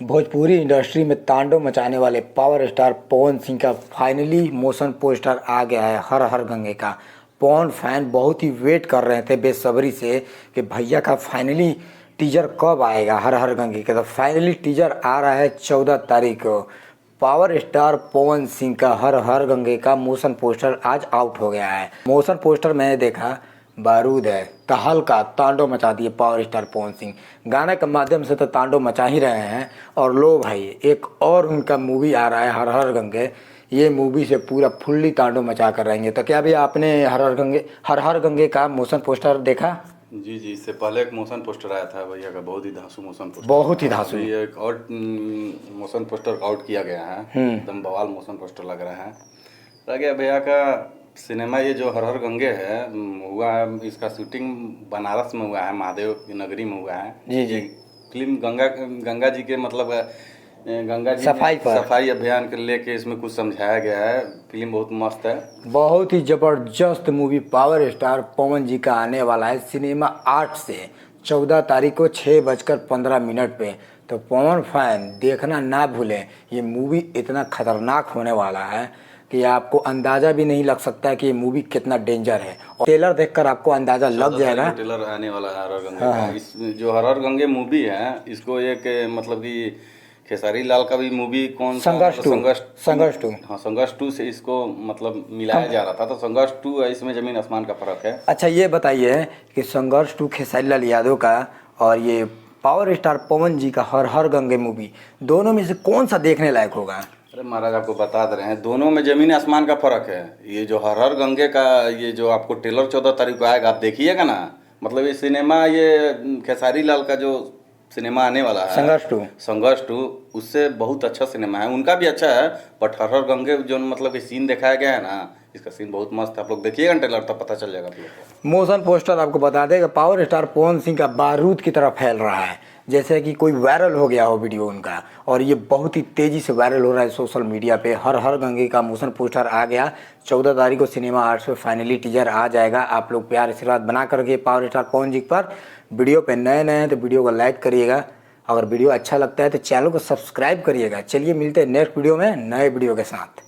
Bhojpuri industry में तांडव मचाने वाले पावर स्टार पवन सिंह का फाइनली मोशन पोस्टर आ गया है हर हर गंगे का। पवन फैन बहुत ही वेट कर रहे थे बेसब्री से कि भैया का फाइनली टीजर कब आएगा हर हर गंगे का। तो फाइनली टीजर आ रहा है 14 तारीख को। पावर स्टार पवन सिंह का हर हर गंगे का मोशन पोस्टर आज आउट हो गया है। मोशन पोस्टर मैंने देखा, बारूद है, तहलका तांडव मचा दिए पावर स्टार पवन सिंह। गाने के माध्यम से तो तांडव मचा ही रहे हैं। और लो भाई, एक और उनका मूवी आ रहा है हर हर गंगे। ये मूवी से पूरा फुल्ली तांडव मचा कर रहेंगे। तो क्या भी आपने हर हर गंगे का मोशन पोस्टर देखा? जी जी, इससे पहले एक मोशन पोस्टर आया था भैया का, बहुत ही धांसू मोशन पोस्टर। बहुत ही धांसू। अभी एक और मोशन पोस्टर आउट किया गया है, एकदम बवाल मोशन पोस्टर लग रहा है। लग गया भैया का सिनेमा। ये जो हर हर गंगे है हुआ है, इसका शूटिंग बनारस में हुआ है, महादेव की नगरी में हुआ है। जी जी। फिल्म गंगा जी के मतलब गंगा जी सफाई अभियान के लेके इसमें कुछ समझाया गया है। फिल्म बहुत मस्त है, बहुत ही जबरदस्त मूवी पावर स्टार पवन जी का आने वाला है सिनेमा 8 से 14 तारीख को 6:15 पे। तो पवन फैन देखना ना भूलें। ये मूवी इतना खतरनाक होने वाला है कि आपको अंदाज़ा भी नहीं लग सकता है कि ये मूवी कितना डेंजर है। और ट्रेलर देखकर आपको अंदाज़ा लग जाएगा। ट्रेलर आने वाला है हर हर गंगे का। इस जो हर हर गंगे मूवी है, इसको एक मतलब कि खेसारी लाल का भी मूवी कौन सा संघर्ष 2। हाँ, संघर्ष 2 से इसको मतलब मिलाया जा रहा था। तो संघर्ष 2 है, इसमें जमीन आसमान का फर्क है। अच्छा, ये बताइए कि संघर्ष 2 खेसारी लाल यादव का और ये पावर स्टार पवन जी का हर हर गंगे मूवी, दोनों में से कौन सा देखने लायक होगा? अरे महाराज, आपको बता दे रहे हैं, दोनों में जमीन आसमान का फर्क है। ये जो हर हर गंगे का ये जो आपको ट्रेलर 14 तारीख को आएगा, आप देखिएगा ना। मतलब ये सिनेमा, ये खेसारी लाल का जो सिनेमा आने वाला है संघर्ष 2, उससे बहुत अच्छा सिनेमा है। उनका भी अच्छा है, बट हर हर गंगे जो मतलब कि सीन दिखाया गया है ना, इसका सीन बहुत मस्त है। आप लोग देखिएगा ट्रेलर, तब पता चल जाएगा आप लोग को। मोशन पोस्टर आपको बता देगा पावर स्टार पवन सिंह का बारूद की तरह फैल रहा है, जैसे कि कोई वायरल हो गया हो वीडियो उनका। और ये बहुत ही तेज़ी से वायरल हो रहा है सोशल मीडिया पे। हर हर गंगे का मोशन पोस्टर आ गया 14 तारीख को सिनेमा 8 पे फाइनली टीजर आ जाएगा। आप लोग प्यार आशीर्वाद बना करके पावर स्टार पवन जी पर। वीडियो पे नए हैं तो वीडियो को लाइक करिएगा। अगर वीडियो अच्छा लगता है तो चैनल को सब्सक्राइब करिएगा। चलिए मिलते हैं नेक्स्ट वीडियो में नए वीडियो के साथ।